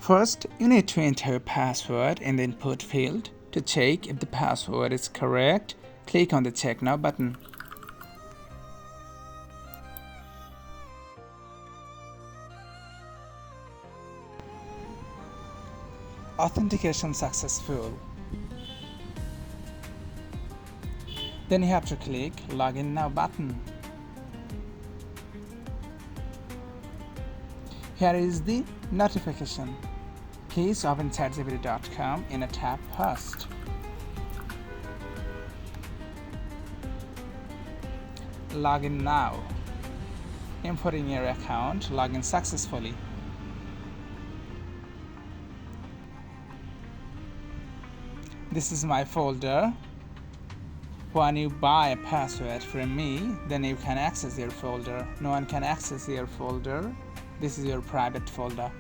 First, you need to enter your password in the input field. To check if the password is correct, click on the Check Now button. Authentication successful. Then you have to click Login Now button. Here is the notification. Please open ChatGPT.com in a tab first. Login now. Importing your account, login successfully. This is my folder. When you buy a password from me, then you can access your folder. No one can access your folder. This is your private folder.